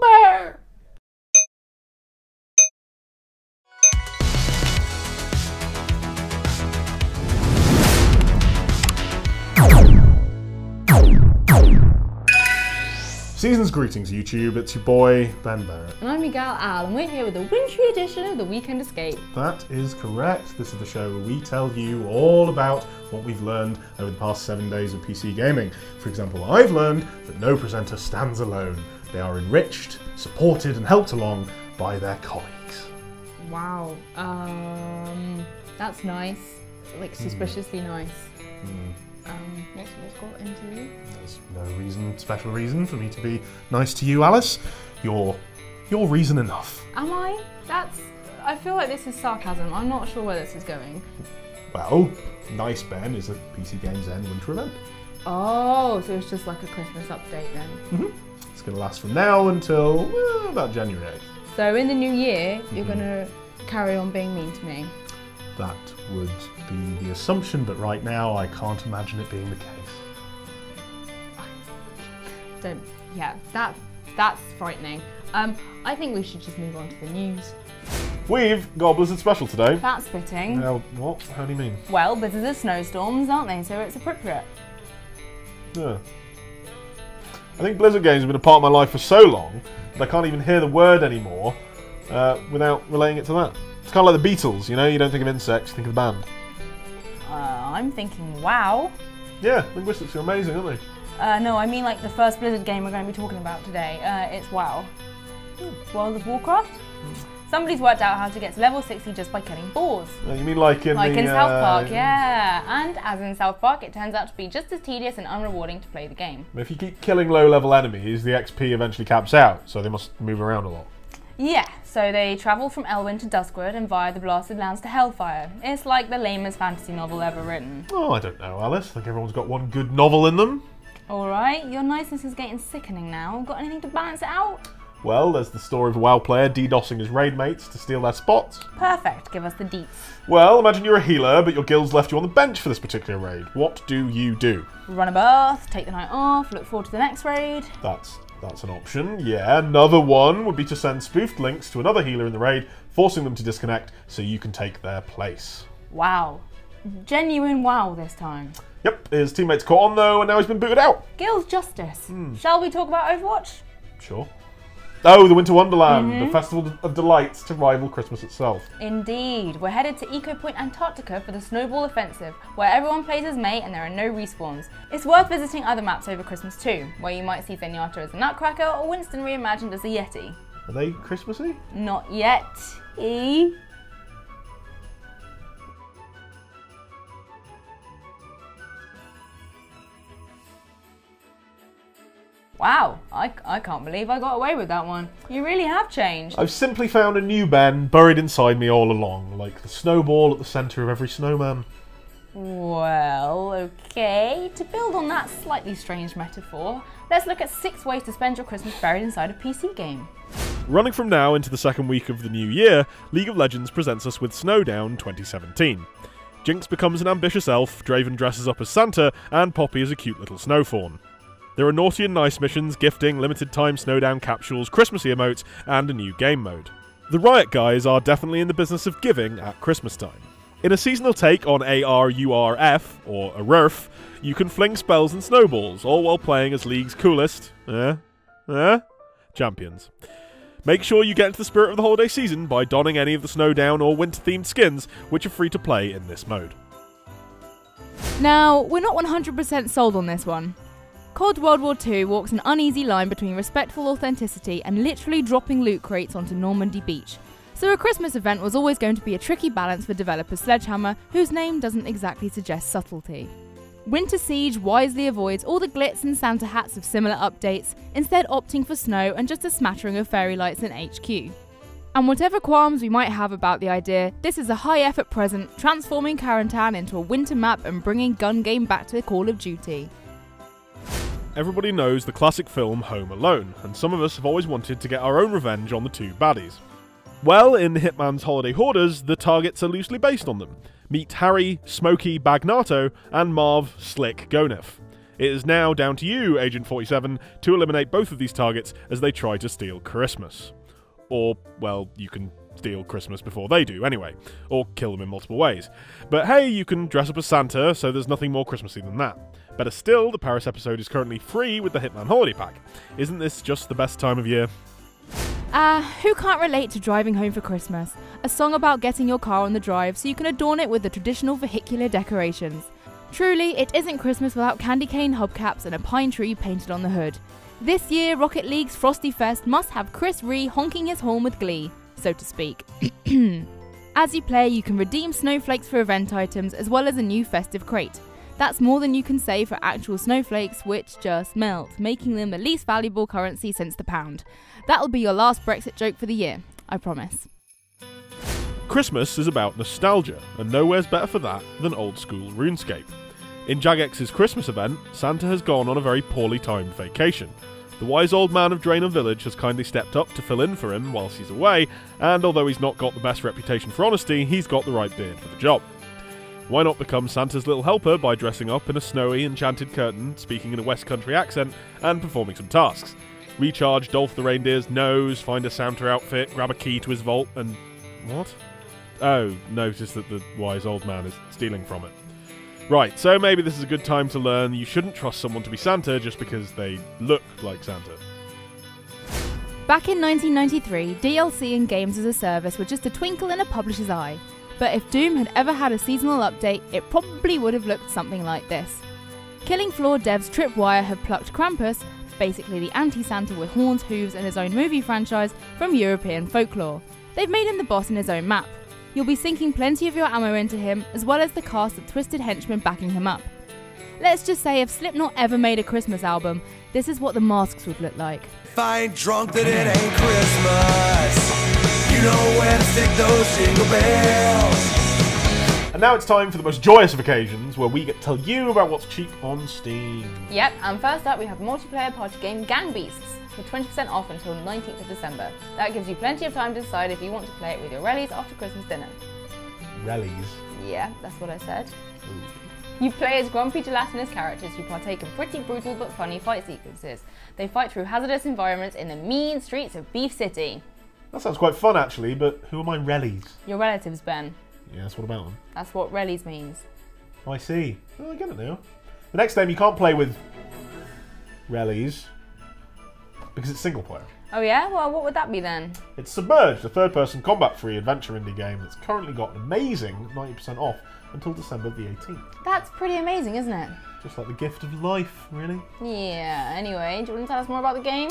bear! Season's greetings, YouTube. It's your boy, Ben Barrett. And I'm your gal Al, and we're here with the wintry edition of the Weekend Escape. That is correct. This is the show where we tell you all about what we've learned over the past 7 days of PC gaming. For example, I've learned that no presenter stands alone. They are enriched, supported, and helped along by their colleagues. Wow. That's nice. Like, suspiciously nice. What's got into you? There's no special reason for me to be nice to you, Alice. You're reason enough. Am I? I feel like this is sarcasm. I'm not sure where this is going. Well, Nice Ben is a PCGamesN winter event. Oh, so it's just like a Christmas update then. It's going to last from now until about January 8th. So in the new year, you're going to carry on being mean to me? That would be the assumption, but right now I can't imagine it being the case. That's frightening. I think we should just move on to the news. We've got a Blizzard special today. That's fitting. Now, what? How do you mean? Well, blizzards are snowstorms, aren't they? So it's appropriate. Yeah. I think Blizzard games have been a part of my life for so long that I can't even hear the word anymore without relating it to that. It's kind of like the Beatles, you know? You don't think of insects, you think of the band. I'm thinking WoW. Yeah, linguistics are amazing, aren't they? No, I mean like the first Blizzard game we're going to be talking about today. It's WoW. It's World of Warcraft. Somebody's worked out how to get to level 60 just by killing boars. You mean like in South Park, yeah. And as in South Park, it turns out to be just as tedious and unrewarding to play the game. If you keep killing low-level enemies, the XP eventually caps out, so they must move around a lot. Yeah, so they travel from Elwyn to Duskwood and via the Blasted Lands to Hellfire. It's like the lamest fantasy novel ever written. Oh, I don't know, Alice. I think everyone's got one good novel in them. Alright, your niceness is getting sickening now. Got anything to balance it out? Well, there's the story of a WoW player DDoSing his raid mates to steal their spots. Perfect, give us the deets. Well, imagine you're a healer, but your guild's left you on the bench for this particular raid. What do you do? Run a bath, take the night off, look forward to the next raid. That's an option, yeah. Another one would be to send spoofed links to another healer in the raid, forcing them to disconnect so you can take their place. Wow. Genuine WoW this time. Yep, his teammates caught on though, and now he's been booted out. Guild justice. Shall we talk about Overwatch? Sure. Oh, the Winter Wonderland, the festival of delights to rival Christmas itself. Indeed. We're headed to Eco Point Antarctica for the Snowball Offensive, where everyone plays as May and there are no respawns. It's worth visiting other maps over Christmas too, where you might see Zenyatta as a Nutcracker or Winston reimagined as a Yeti. Are they Christmassy? Not yet. Wow, I can't believe I got away with that one. You really have changed. I've simply found a new Ben buried inside me all along, like the snowball at the centre of every snowman. Well, okay. To build on that slightly strange metaphor, let's look at 6 ways to spend your Christmas buried inside a PC game. Running from now into the second week of the new year, League of Legends presents us with Snowdown 2017. Jinx becomes an ambitious elf, Draven dresses up as Santa, and Poppy is a cute little snow fawn. There are naughty and nice missions, gifting, limited time Snowdown capsules, Christmassy emotes, and a new game mode. The Riot guys are definitely in the business of giving at Christmas time. In a seasonal take on ARURF, or ARURF, you can fling spells and snowballs, all while playing as League's coolest, champions. Make sure you get into the spirit of the holiday season by donning any of the Snowdown or winter-themed skins, which are free to play in this mode. Now, we're not 100% sold on this one. COD World War II walks an uneasy line between respectful authenticity and literally dropping loot crates onto Normandy Beach. So a Christmas event was always going to be a tricky balance for developer Sledgehammer, whose name doesn't exactly suggest subtlety. Winter Siege wisely avoids all the glitz and Santa hats of similar updates, instead opting for snow and just a smattering of fairy lights in HQ. And whatever qualms we might have about the idea, this is a high-effort present, transforming Carentan into a winter map and bringing gun game back to Call of Duty. Everybody knows the classic film Home Alone, and some of us have always wanted to get our own revenge on the two baddies. Well, in Hitman's Holiday Hoarders, the targets are loosely based on them. Meet Harry, Smokey Bagnato, and Marv Slick Gonef. It is now down to you, Agent 47, to eliminate both of these targets as they try to steal Christmas. Or, well, you can steal Christmas before they do, anyway. Or kill them in multiple ways. But hey, you can dress up as Santa, so there's nothing more Christmassy than that. Better still, the Paris episode is currently free with the Hitman Holiday Pack. Isn't this just the best time of year? Who can't relate to Driving Home for Christmas? A song about getting your car on the drive so you can adorn it with the traditional vehicular decorations. Truly, it isn't Christmas without candy cane hubcaps and a pine tree painted on the hood. This year, Rocket League's Frosty Fest must have Chris Ree honking his horn with glee, so to speak. As you play, you can redeem snowflakes for event items as well as a new festive crate. That's more than you can say for actual snowflakes, which just melt, making them the least valuable currency since the pound. That'll be your last Brexit joke for the year, I promise. Christmas is about nostalgia, and nowhere's better for that than old-school RuneScape. In Jagex's Christmas event, Santa has gone on a very poorly timed vacation. The wise old man of Draenor Village has kindly stepped up to fill in for him whilst he's away, and although he's not got the best reputation for honesty, he's got the right beard for the job. Why not become Santa's little helper by dressing up in a snowy, enchanted curtain, speaking in a West Country accent, and performing some tasks? Recharge Dolph the Reindeer's nose, find a Santa outfit, grab a key to his vault, and... what? Oh, notice that the wise old man is stealing from it. Right, so maybe this is a good time to learn you shouldn't trust someone to be Santa just because they look like Santa. Back in 1993, DLC and games as a service were just a twinkle in a publisher's eye. But if Doom had ever had a seasonal update, it probably would have looked something like this. Killing Floor devs Tripwire have plucked Krampus, basically the anti-Santa with horns, hooves and his own movie franchise, from European folklore. They've made him the boss in his own map. You'll be sinking plenty of your ammo into him, as well as the cast of twisted henchmen backing him up. Let's just say if Slipknot ever made a Christmas album, this is what the masks would look like. If I ain't drunk, then it ain't Christmas. You know where to stick those jingle bells. And now it's time for the most joyous of occasions, where we get to tell you about what's cheap on Steam. Yep, and first up we have multiplayer party game Gang Beasts, with 20% off until 19th of December. That gives you plenty of time to decide if you want to play it with your rellies after Christmas dinner. Rellies? Yeah, that's what I said. Ooh. You play as grumpy gelatinous characters who partake in pretty brutal but funny fight sequences. They fight through hazardous environments in the mean streets of Beef City. That sounds quite fun actually, but who are my rellies? Your relatives, Ben. Yes, what about them? That's what rellies means. Oh, I see. Oh, I get it now. The next game you can't play with rellies because it's single player. Oh yeah? Well, what would that be then? It's Submerged, a third-person combat-free adventure indie game that's currently got an amazing 90% off until December the 18th. That's pretty amazing, isn't it? Just like the gift of life, really. Yeah, anyway, do you want to tell us more about the game?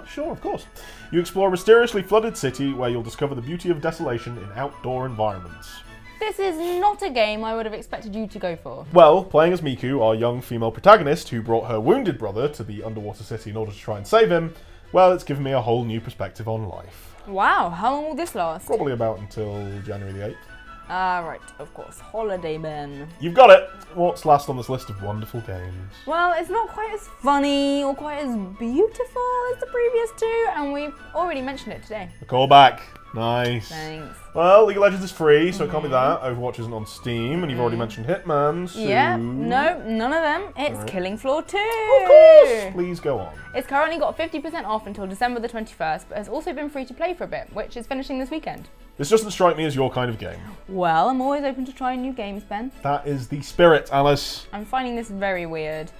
Sure, of course. You explore a mysteriously flooded city where you'll discover the beauty of desolation in outdoor environments. This is not a game I would have expected you to go for. Well, playing as Miku, our young female protagonist who brought her wounded brother to the underwater city in order to try and save him, well, it's given me a whole new perspective on life. Wow, how long will this last? Probably about until January the 8th. Ah, right, of course. Holiday Ben. You've got it! What's last on this list of wonderful games? Well, it's not quite as funny or quite as beautiful as the previous two, and we've already mentioned it today. A callback. Nice. Thanks. Well, League of Legends is free, so it can't be that. Overwatch isn't on Steam, and you've already mentioned Hitman, so... Yeah, no, none of them. It's Killing Floor 2! Of course! Please go on. It's currently got 50% off until December the 21st, but has also been free to play for a bit, which is finishing this weekend. This doesn't strike me as your kind of game. Well, I'm always open to trying new games, Ben. That is the spirit, Alice. I'm finding this very weird.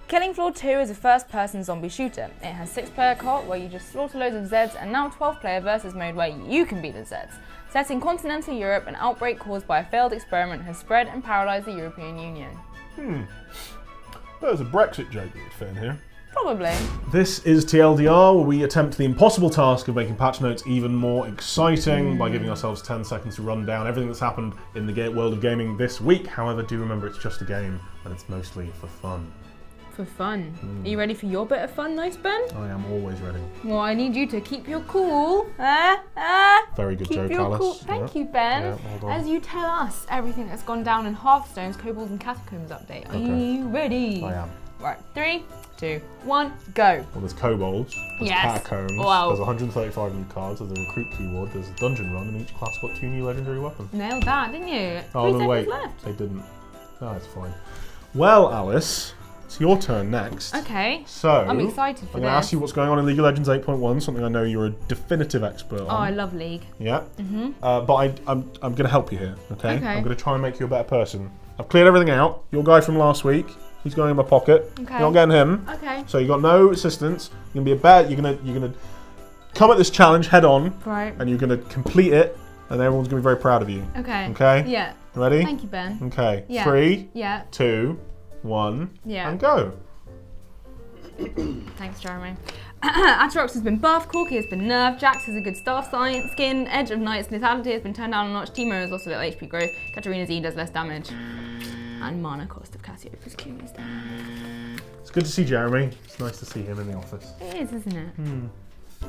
Killing Floor 2 is a first-person zombie shooter. It has 6-player co-op where you just slaughter loads of Zeds, and now 12-player versus mode where you can be the Zeds. Set in continental Europe, an outbreak caused by a failed experiment has spread and paralysed the European Union. There's a Brexit joke that would fit in here. Probably. This is TLDR, where we attempt the impossible task of making patch notes even more exciting by giving ourselves 10 seconds to run down everything that's happened in the world of gaming this week. However, do remember it's just a game, and it's mostly for fun. For fun. Are you ready for your bit of fun, Nice Ben? I am always ready. Well, I need you to keep your cool. Very good joke, Keep your Alice. cool. Thank you, Ben. Yeah, well done. As you tell us everything that's gone down in Hearthstone's Kobolds and Catacombs update. Are you ready? I am. Right, 3, 2, 1, go. Well, there's kobolds, there's catacombs, Wow. there's 135 new cards, there's a recruit keyword, there's a dungeon run, and each class got 2 new legendary weapons. Nailed that, didn't you? Oh, 3 no, seconds wait, left. they didn't. Oh, it's fine. Well, Alice, It's your turn next. Okay. So, I'm excited for I'm going to ask you what's going on in League of Legends 8.1, something I know you're a definitive expert on. Oh, I love League. Yeah. But I'm going to help you here, okay? Okay. I'm going to try and make you a better person. I've cleared everything out. Your guy from last week, he's going in my pocket. Okay. You're not getting him. Okay. So you got no assistance. You're going to be you're going to come at this challenge head on. Right. And you're going to complete it, and everyone's going to be very proud of you. Okay. Okay? Yeah. Ready? Thank you, Ben. Okay. Yeah. 3, Yeah. 2, 1, Yeah. and go. Thanks, Jeremy. Atrox has been buffed, Corki has been nerfed, Jax has a good staff skin, Edge of Knight's lethality has been turned down a notch, Teemo has lost a little HP growth, Katarina's E does less damage, and mana cost of Cassiopea's Q is down. It's good to see Jeremy. It's nice to see him in the office. It is, isn't it?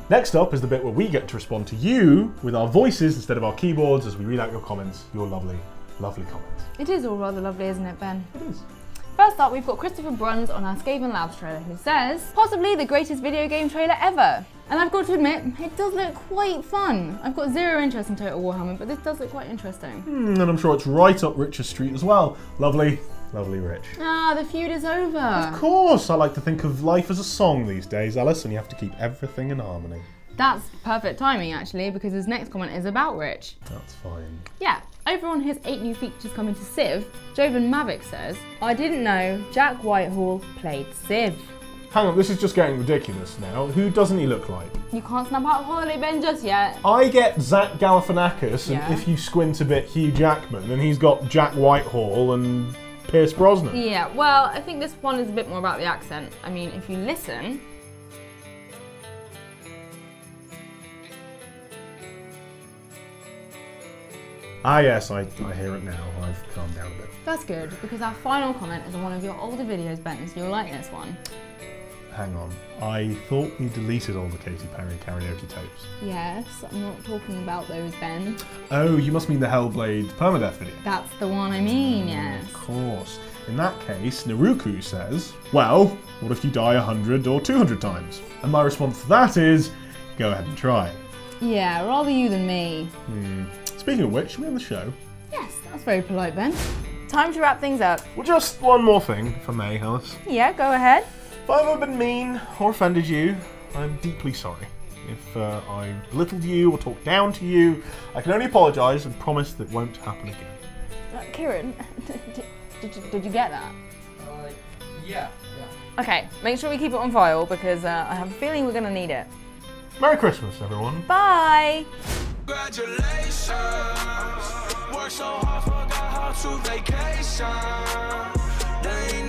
Next up is the bit where we get to respond to you with our voices instead of our keyboards as we read out your comments, your lovely, lovely comments. It is all rather lovely, isn't it, Ben? It is. First up, we've got Christopher Bruns on our Skaven Labs trailer, who says, possibly the greatest video game trailer ever. And I've got to admit, it does look quite fun. I've got zero interest in Total Warhammer, but this does look quite interesting. And I'm sure it's right up Rich's street as well. Lovely, lovely Rich. Ah, the feud is over. Of course, I like to think of life as a song these days, Alice, and you have to keep everything in harmony. That's perfect timing, actually, because his next comment is about Rich. That's fine. Yeah, over on his 8 new features coming to Civ, Joven Mavic says, I didn't know Jack Whitehall played Civ. Hang on, this is just getting ridiculous now. Who doesn't he look like? You can't snap out of holiday, Ben, just yet. I get Zach Galifianakis, Yeah. and if you squint a bit, Hugh Jackman, and he's got Jack Whitehall and Pierce Brosnan. Yeah, well, I think this one is a bit more about the accent. I mean, if you listen... Ah yes, I hear it now. I've calmed down a bit. That's good, because our final comment is on one of your older videos, Ben, so you'll like this one. Hang on. I thought we deleted all the Katy Perry karaoke tapes. Yes, I'm not talking about those, Ben. Oh, you must mean the Hellblade permadeath video. That's the one I mean, yes. Of course. In that case, Naruku says, well, what if you die 100 or 200 times? And my response to that is, go ahead and try. Yeah, rather you than me. Speaking of which, are we on the show? Yes, that's very polite, Ben. Time to wrap things up. Well, just one more thing, if I may, Alice. Yeah, go ahead. If I've ever been mean or offended you, I'm deeply sorry. If I belittled you or talked down to you, I can only apologise and promise that won't happen again. Kieran, did you get that? Yeah. Okay, make sure we keep it on file because I have a feeling we're going to need it. Merry Christmas, everyone. Bye! Congratulations. Work so hard, forgot how to vacation. They ain't